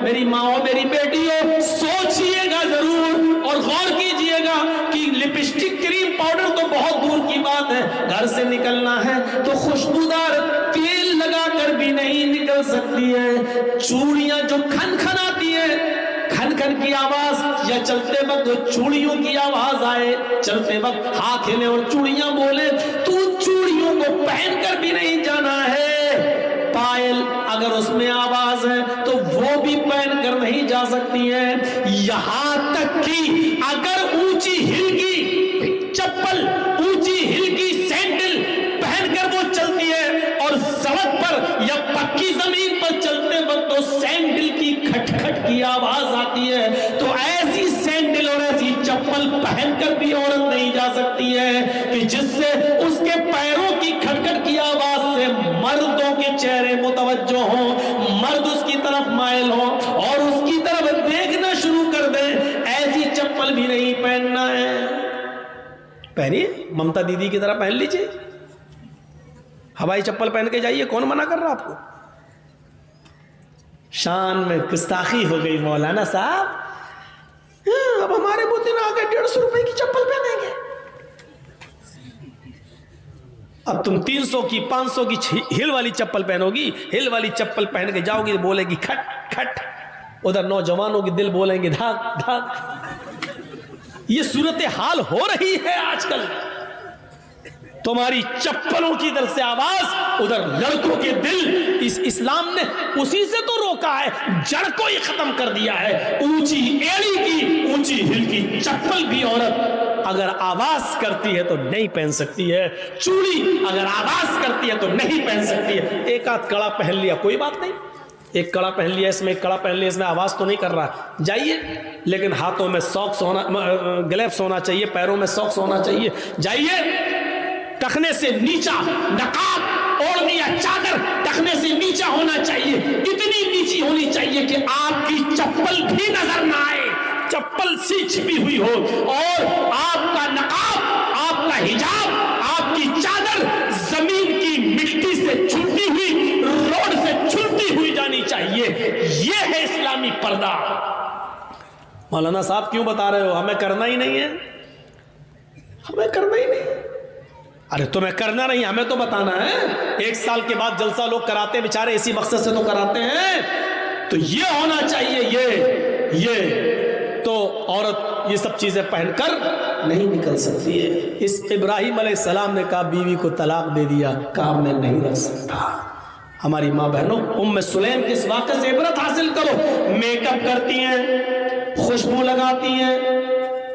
میری ماں ہو، میری بیٹی ہو، سوچئے گا ضرور اور غور کیجئے گا کہ لپسٹک کریم پاؤڈر تو بہت دور کی بات ہے، گھر سے نکلنا ہے تو خوشبودار تیل لگا کر بھی نہیں نکل سکتی ہے، چوڑیاں جو کھن کھن آتی ہے، کھن کھن کی آواز، یا چلتے وقت چوڑیوں کی آواز آئے، چلتے وقت ہاتھ ہلے اور چوڑیاں بولے، تو چوڑیوں کو پہن کر بھی نہیں جانا ہے، پائل اگر اس میں آواز ہے تو وہ بھی پہن کر نہیں جا سکتی ہے، یہاں تک کہ اگر اونچی ہل کی چپل، اونچی ہل کی سینڈل پہن کر وہ چلتی ہے اور سڑک پر یا پکی زمین پر چلتے وقت تو سینڈل کی کھٹ کھٹ کی آواز آتی ہے، تو ایسی سینڈل اور ایسی چپل پہن کر بھی عورت نہیں جا سکتی ہے کہ جس سے اس کے پیروں کی کھٹ کھٹ کی آواز سے مردوں کے چہرے متوجہ ہوں، مرد اس کی طرف مائل ہوں اور اس کی طرف دیکھنا شروع کر دیں، ایسی چپل بھی نہیں پہننا ہے۔ پہنیے، ممتا دیدی کی طرح پہن لیجئے، ہوائی چپل پہن کے جائیے، کون منع کر رہا آپ کو؟ شان میں گستاخی ہو گئی مولانا صاحب، اب ہمارے بوتے نہ آگے 150 روپے کی چپل پہنیں گے، اب تم 300 کی 500 کی ہل والی چپل پہنو گی، ہل والی چپل پہن کے جاؤ گی تو بولے گی کھٹ کھٹ، ادھر نوجوانوں کی دل بولیں گے دھاک دھاک۔ یہ صورتحال ہو رہی ہے آج کل، تمہاری چپلوں کی دل سے آواز، ادھر لڑکوں کے دل، اس اسلام نے اسی سے تو روکا ہے، جڑ کو ہی ختم کر دیا ہے۔ اونچی ایڑی کی، اونچی ہل کی چپل بھی عورت اگر آواز کرتی ہے تو نہیں پہن سکتی ہے، چوڑی اگر آواز کرتی ہے تو نہیں پہن سکتی ہے۔ ایک آدھ کڑا پہن لیا کوئی بات نہیں، ایک کڑا پہن لیا اس میں، ایک کڑا پہن لیا اس میں، آواز تو نہیں کر رہا، جائیے، لیکن ہاتھوں میں ساکس ہونا، گلیوز ہونا چاہیے، پیروں میں ساکس ہونا چاہیے، جائیے، ٹخنے سے نیچا نقاب اوڑھنی یا چادر ٹخنے سے نیچا ہونا چاہیے، اتنی نیچی ہونی چاہیے کہ آپ کی چپل بھی نظر نہ آئے، چپل سی چھپی ہوئی ہو، اور آپ کا نقاب، آپ کا حجاب، آپ کی چادر زمین کی مٹی سے چھلتی ہوئی، روڈ سے چھلتی ہوئی جانی چاہیے۔ یہ ہے اسلامی پردہ۔ مولانا صاحب کیوں بتا رہے ہو؟ ہمیں کرنا ہی نہیں ہے، ہمیں کرنا ہی نہیں ہے۔ ارے تمہیں کرنا نہیں، ہمیں تو بتانا ہے۔ 1 سال کے بعد جلسہ لوگ کراتے ہیں بیچارے، اسی مقصد سے تو کراتے ہیں، تو یہ ہونا چاہیے، یہ تو عورت یہ سب چیزیں پہن کر نہیں نکل سکتی ہے۔ اس ابراہیم علیہ السلام نے کہا بیوی کو طلاق دے دیا، کام میں نہیں رکھ سکتا۔ ہماری ماں بہنوں، ام سلیم کے اس واقعے سے عبرت حاصل کرو، میک اپ کرتی ہیں، خوشبو لگاتی ہیں،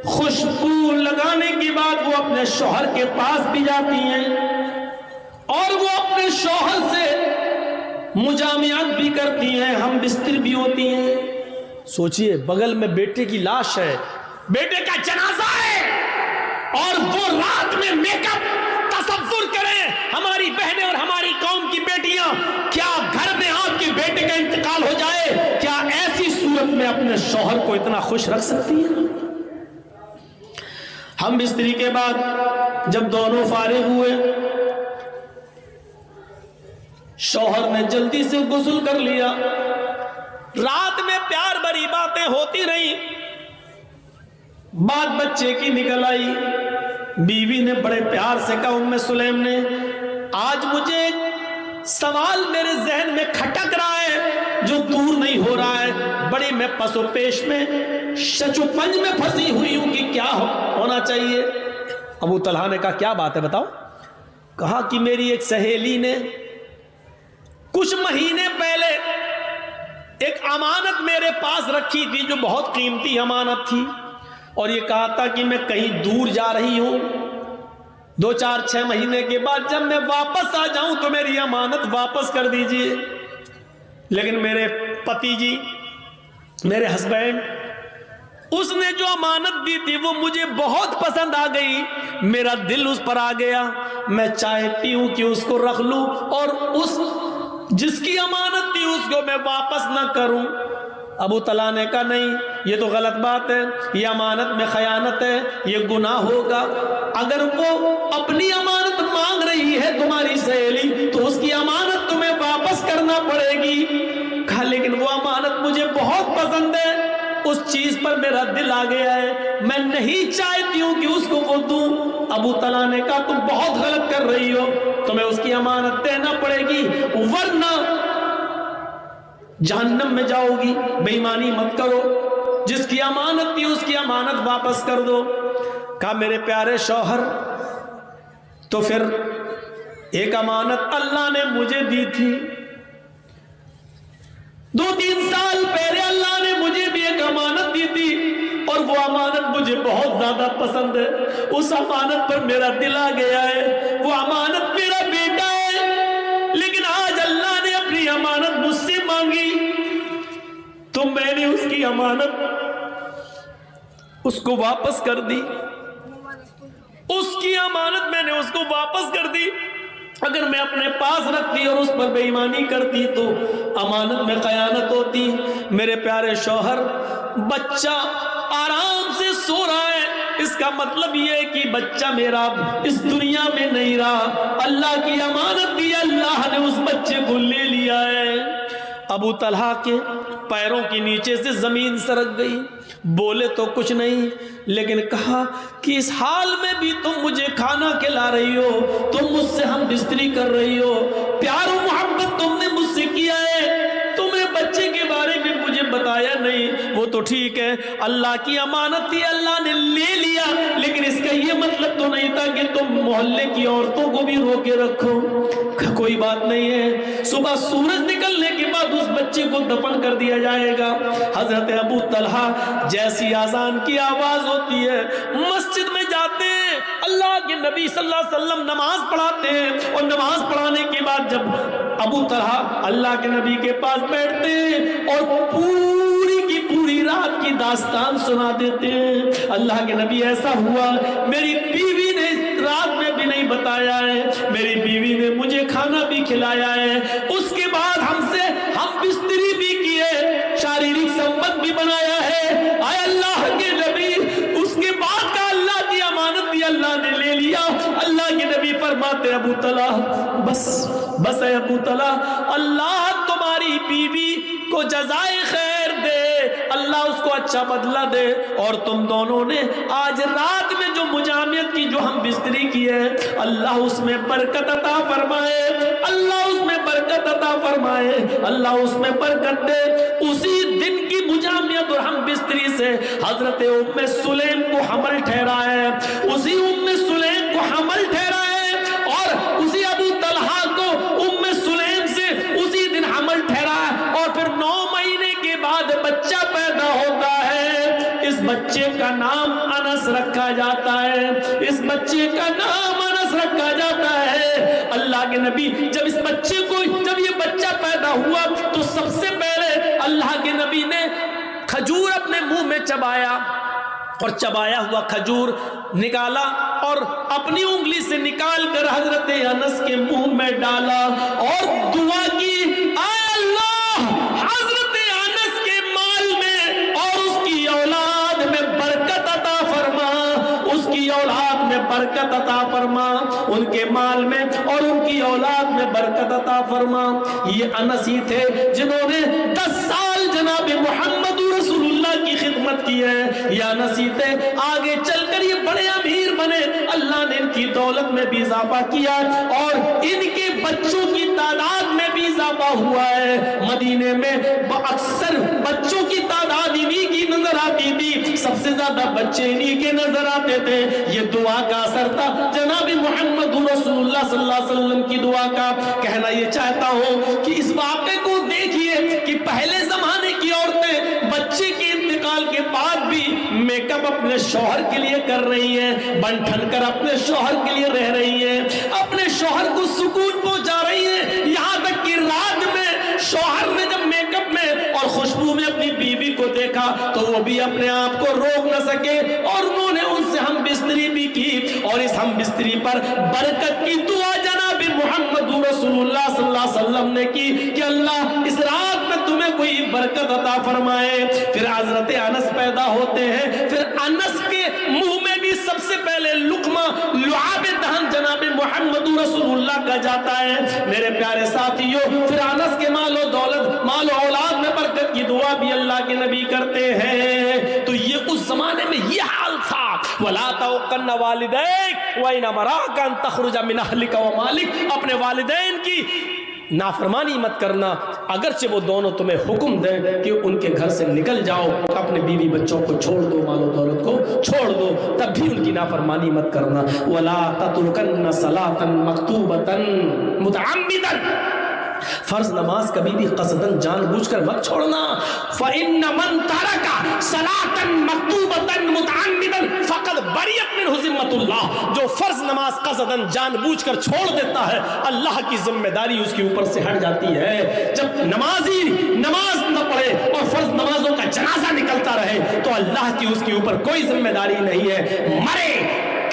خوشبو لگانے کے بعد وہ اپنے شوہر کے پاس بھی جاتی ہیں اور وہ اپنے شوہر سے مجامعات بھی کرتی ہیں، ہم بستر بھی ہوتی ہیں۔ سوچئے، بغل میں بیٹے کی لاش ہے، بیٹے کا جنازہ ہے، اور وہ رات میں میک اپ، تصور کریں ہماری بہنیں اور ہماری قوم کی بیٹیاں، کیا گھر میں آپ کے بیٹے کا انتقال ہو جائے، کیا ایسی صورت میں اپنے شوہر کو اتنا خوش رکھ سکتی ہیں؟ ہم بستری کے بعد جب دونوں فارغ ہوئے، شوہر نے جلدی سے غسل کر لیا، رات میں پیار بھری باتیں ہوتی رہی، بات بچے کی نکل آئی، بیوی نے بڑے پیار سے کہا، ام سلیم نے، آج مجھے ایک سوال میرے ذہن میں کھٹک رہا ہے جو دور نہیں ہو رہا ہے، بڑی میں پس و پیش میں، شچ و پنج میں پھنسی ہوئی ہوں کہ کیا ہونا چاہیے۔ ابو طلحہ نے کہا کیا بات ہے بتاؤ؟ کہا کہ میری ایک سہیلی نے کچھ مہینے پہلے ایک امانت میرے پاس رکھی تھی جو بہت قیمتی امانت تھی، اور یہ کہا تھا کہ میں کہیں دور جا رہی ہوں، 2-4-6 مہینے کے بعد جب میں واپس آ جاؤں تو میری امانت واپس کر دیجئے۔ لیکن میرے پتی جی، میرے ہسبینڈ، اس نے جو امانت دی تھی وہ مجھے بہت پسند آ گئی، میرا دل اس پر آ گیا، میں چاہتی ہوں کہ اس کو رکھ لوں اور اس جس کی امانت تھی اس کو میں واپس نہ کروں۔ ابو طلحہ نے کہا نہیں، یہ تو غلط بات ہے، یہ امانت میں خیانت ہے، یہ گناہ ہوگا۔ اگر وہ اپنی امانت مانگ رہی ہے تمہاری سہیلی تو اس کی امانت تمہیں واپس کرنا پڑے گی۔ کہا لیکن لیکن وہ امانت مجھے بہت پسند ہے، اس چیز پر میرا دل آ گیا ہے، میں نہیں چاہتی ہوں کہ اس کو وہ دوں۔ ابو طلحہ نے کہا تم بہت غلط کر رہی ہو، تمہیں اس کی امانت دینا پڑے گی ورنہ جہنم میں جاؤ گی، بے ایمانی مت کرو، جس کی امانت تھی اس کی امانت واپس کر دو۔ کہا میرے پیارے شوہر، تو پھر ایک امانت اللہ نے مجھے دی تھی، 2-3 سال پہلے اللہ نے مجھے بھی ایک امانت دی تھی، اور وہ امانت مجھے بہت زیادہ پسند ہے، اس امانت پر میرا دل آ گیا ہے، وہ امانت میرا بیٹا ہے، لیکن آج اللہ نے اپنی امانت مجھ سے مانگی تو میں نے اس کی امانت اس کو واپس کر دی، اس کی امانت میں نے اس کو واپس کر دی۔ اگر میں اپنے پاس رکھتی اور اس پر بے ایمانی کرتی تو امانت میں خیانت ہوتی۔ میرے پیارے شوہر، بچہ آرام سے سو رہا ہے، اس کا مطلب یہ ہے کہ بچہ میرا اس دنیا میں نہیں رہا، اللہ کی امانت دی، اللہ نے اس بچے کو لے لیا ہے۔ ابو طلحہ کے پیروں کے نیچے سے زمین سرک گئی، بولے تو کچھ نہیں، لیکن کہا کہ اس حال میں بھی تم مجھے کھانا کھلا رہی ہو، تم مجھ سے ہم بستری کر رہی ہو، پیار و محبت تم نے مجھ سے کیا ہے، تمہیں بچے کے بارے میں مجھے بتایا نہیں۔ وہ تو ٹھیک ہے، اللہ کی امانت تھی، اللہ نے لے لیا، لیکن اس کا یہ مطلب تو نہیں تھا کہ تم محلے کی عورتوں کو بھی روکے رکھو۔ کوئی بات نہیں ہے، صبح سورج نکلنے کے بعد اس بچے کو دفن کر دیا جائے گا۔ حضرت ابو طلحہ جیسی اذان کی آواز ہوتی ہے مسجد میں جاتے ہیں، اللہ کے نبی صلی اللہ علیہ وسلم نماز پڑھاتے ہیں، اور نماز پڑھانے کے بعد جب ابو طلحہ اللہ کے نبی کے پاس بیٹھتے ہیں اور پوری کی پوری رات کی داستان سنا دیتے ہیں، اللہ کے نبی ایسا ہوا، میری بیوی نے رات میں بھی نہیں بتایا ہے، میری بیوی نے مجھے کھانا بھی کھلایا ہے، اس کے بعد ہم بستری بھی کیے، شاریرک سمبند بھی بنایا ہے، آئے اللہ کے نبی، اس کے بعد کا اللہ کی امانت دی اللہ نے لے لیا۔ اللہ کے نبی فرماتے ابو طلحہ بس اے ابو طلحہ، اللہ تمہاری بیوی کو جزائے خیر دے، اللہ اس کو اچھا بدلہ دے، اور تم دونوں نے آج رات میں جو مجامعت کی، جو ہم بستری کی ہے، اللہ اس میں برکت عطا فرمائے، اللہ اس میں برکت عطا فرمائے، اللہ اس میں برکت دے۔ اسی دن کی مجامعت اور ہم بستری سے حضرت ام سلیم کو حمل ٹھہرا ہے، اسی ام سلیم کو حمل ٹھہرا ہے، اور اسی ابو طلحہ کو ام سلیم سے اسی دن حمل ٹھہرا ہے، اور پھر 9 مہینے کے بعد بچہ پیدا ہوتا ہے، اس بچے کا نام انس رکھا جاتا ہے، اس بچے کا نام انس رکھا جاتا ہے۔ اللہ کے نبی جب اس بچے کو، جب یہ بچہ پیدا ہوا تو سب سے پہلے اللہ کے نبی نے کھجور اپنے منہ میں چبایا، اور چبایا ہوا کھجور نکالا اور اپنی انگلی سے نکال کر حضرت انس کے منہ میں ڈالا اور دعا کی، اے اللہ حضرت انس کے مال میں اور اس کی اولاد میں برکت عطا فرما، اس کی اولاد میں برکت عطا فرما، ان کے مال میں اور ان کی اولاد میں برکت عطا فرما۔ یہ انس ہی تھے جنہوں نے 10 سال جناب محمد رسول اللہ کی خدمت کی ہے، یہ انس ہی تھے، آگے چل کر یہ بڑے امیر بنے، اللہ نے ان کی دولت میں بھی اضافہ کیا اور ان کے بچوں کی تعداد میں بھی اضافہ ہوا ہے۔ مدینے میں اکثر بچوں کی تعداد انہی کی نظر آتی تھی، سب سے زیادہ بچے انہی کے نظر آتے تھے۔ یہ دعا کا اثر تھا جناب محمد رسول اللہ صلی اللہ علیہ وسلم کی دعا کا۔ کہنا یہ چاہتا ہوں کہ اس واقعے کو دیکھیے کہ پہلے زمانے کی عورتیں بچے کے انتقال کے بعد بھی میک اپ اپنے شوہر کے لیے کر رہی ہیں، بن ٹھن کر اپنے شوہر کے لیے رہ رہی ہیں، اپنے شوہر کو سکون پہنچا رہی ہیں، یہاں تک کہ رات میں شوہر نے جب میک اپ میں اور خوشبو میں اپنی بیوی کو دیکھا تو وہ بھی اپنے آپ کو روک نہ سکے اور انہوں نے ان سے ہم بستری بھی کی، اور اس ہم بستری پر برکت کی دعا جناب محمد رسول اللہ صلی اللہ علیہ وسلم نے کی کہ اللہ اس رات میں تمہیں کوئی برکت عطا فرمائے۔ پھر حضرت انس پیدا ہوتے ہیں، پھر انس کے منہ میں بھی سب سے پہلے لقمہ لعاب دہن جناب محمد رسول اللہ کا جاتا ہے۔ میرے پیارے ساتھیوں، پھر انس کے مال و دولت، مال و اولاد میں برکت دعا بھی اللہ کے نبی کرتے ہیں. تو یہ اس زمانے میں یہ حال تھا. وَلَا تَوْقَنَّ وَالِدَيْكَ وَإِنْ أَمَرَاكَ أَن تَخْرُجَ مِنْ أَهْلِكَ وَمَالِكَ. اپنے والدین کی نافرمانی مت کرنا، اگرچہ وہ دونوں تمہیں حکم دیں کہ ان کے گھر سے نکل جاؤ، اپنے بیوی بچوں کو چھوڑ دو، مال و دولت کو چھوڑ دو، تب بھی ان کی نافرمانی مت کرنا. وَلَا تَتْرُكَنَّ صَلَاةً مَكْتُوبَةً مُتَعَمِّدًا. فرض نماز کبھی بھی قصداً جان بوجھ کر مت چھوڑنا. فَإِنَّ مَن تَرَكَ صَلَاةً مَكْتُوبَةً مُتَعَمِّدًا فَقَدْ بَرِئَتْ مِنْهُ ذِمَّةُ اللَّهِ. جو فرض نماز قصداً جان بوجھ کر چھوڑ دیتا ہے، اللہ کی ذمہ داری اس کے اوپر سے ہٹ جاتی ہے. جب نمازی نماز نہ پڑھے اور فرض نمازوں کا جنازہ نکلتا رہے تو اللہ کی اس کے اوپر کوئی ذمہ داری نہیں ہے. مرے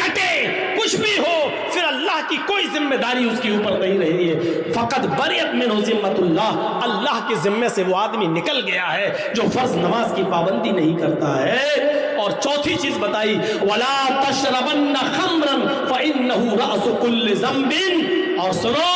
کٹے کچھ بھی ہو، پھر اللہ کی کوئی ذمہ داری اس کے اوپر نہیں رہی ہے. فقط بریت منہ ذمۃ اللہ. اللہ کے ذمے سے وہ آدمی نکل گیا ہے جو فرض نماز کی پابندی نہیں کرتا ہے. اور چوتھی چیز بتائی ولا تشربن خمرا فانه راس كل ذنب. اور سنو،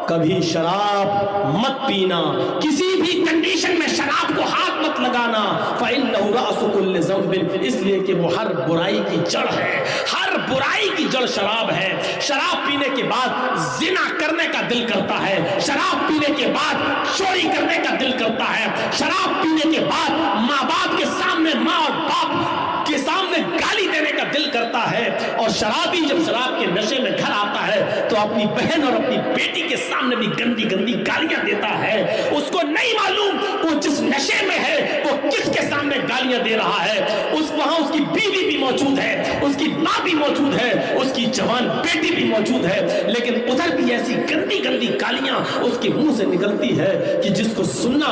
کبھی شراب مت پینا، کسی بھی کنڈیشن میں شراب کو ہاتھ مت لگانا. فإنه رأس كل ذنب، اس لیے کہ وہ ہر برائی کی جڑ ہے. ہر برائی کی جڑ شراب ہے. شراب پینے کے بعد زنا کرنے کا دل کرتا ہے. شراب پینے کے بعد چوری کرنے کا دل کرتا ہے. شراب پینے کے بعد ماں باپ کے سامنے، ماں اور باپ کے سامنے گالی دینے کا دل کرتا ہے. اور شرابی جب شراب کے نشے میں گھر آتا ہے تو اپنی بہن اور اپنی بیٹی کے سامنے بھی گندی گندی گالیاں دیتا ہے. اس کو نہیں معلوم وہ جس نشے میں ہے وہ کس کے سامنے گالیاں دے رہا ہے. وہاں اس کی بیوی بھی موجود ہے، اس کی ماں بھی موجود ہے، اس کی جوان بیٹی بھی موجود ہے، لیکن ادھر بھی ایسی گندی گندی گالیاں اس کے منہ سے نکلتی ہے کہ جس کو سننا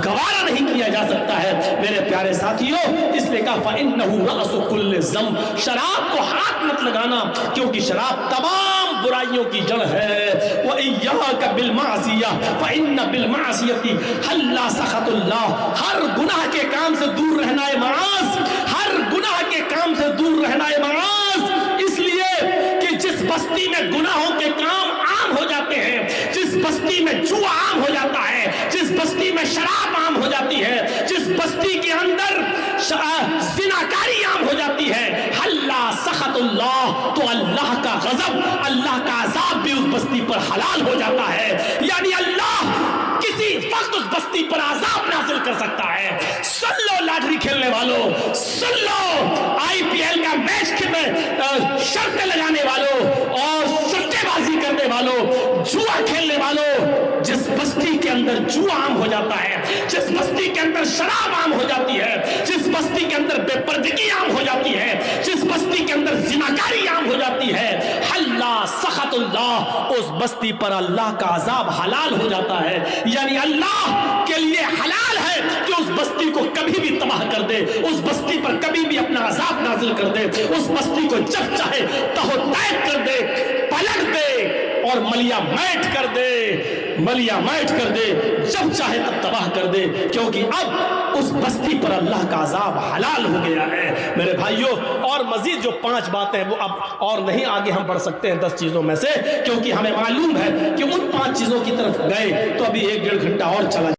گوارا نہیں کیا جا سکتا ہے. میرے پیارے ساتھیوں، اس لیے کہا فإنه رأس كل ذنب. شراب کو ہاتھ مت لگانا کیونکہ شراب تمام برائیوں کی جڑ ہے. وَإِيَّاكَ بِالْمَعْصِيَةِ فَإِنَّ بِالْمَعْصِيَةِ حَلَّ سَخَطُ اللَّهِ. ہر گناہ کے کام سے دور رہنا ہے معاذ. ہر گناہ کے کام سے دور رہنا ہے معاذ. اس لیے کہ جس بستی میں گناہوں کے کام عام ہو جاتے ہیں، جس بستی میں جوا عام ہو جاتا ہے، جس بستی میں شراب عام ہو جاتی ہے، جس بستی کے اندر زناکاری عام ہو جاتی ہے، حَلَّ سَخَطُ اللَّهِ، تو اللہ کا غضب، اللہ کا عذاب بھی اس بستی پر حلال ہو جاتا ہے. یعنی اللہ کسی وقت اس بستی پر عذاب نازل کر سکتا ہے. سن لو لاٹری کھیلنے والوں، سن لو IPL کا میچ شرطیں لگانے والوں اور سٹے بازی کرنے والوں، جوا کھیلنے والوں، جس بستی کے اندر جوا عام ہو جاتا ہے، جس بستی کے اندر شراب عام ہو جاتی ہے، جس بستی کے اندر بے پردگی عام ہو جاتی ہے، جس بستی کے اندر زناکاری عام ہو جاتی ہے، حَلَّ سَخَطُ اللَّهِ، اس بستی پر اللہ کا عذاب حلال ہو جاتا ہے. یعنی اللہ کے لیے حلال ہے کہ اس بستی کو کبھی بھی تباہ کر دے، اس بستی پر کبھی بھی اپنا عذاب نازل کر دے، اس بستی کو جب چاہے تہو تیگ کر دے، پلٹ دے اور ملیا میٹ کر دے، ملیا میٹ کر دے، جب چاہے تب تباہ کر دے، کیونکہ اب اس بستی پر اللہ کا عذاب حلال ہو گیا ہے. میرے بھائیوں، اور مزید جو 5 باتیں وہ اب اور نہیں آگے ہم بڑھ سکتے ہیں 10 چیزوں میں سے، کیونکہ ہمیں معلوم ہے کہ ان 5 چیزوں کی طرف گئے تو ابھی 1-1.5 گھنٹہ اور چلا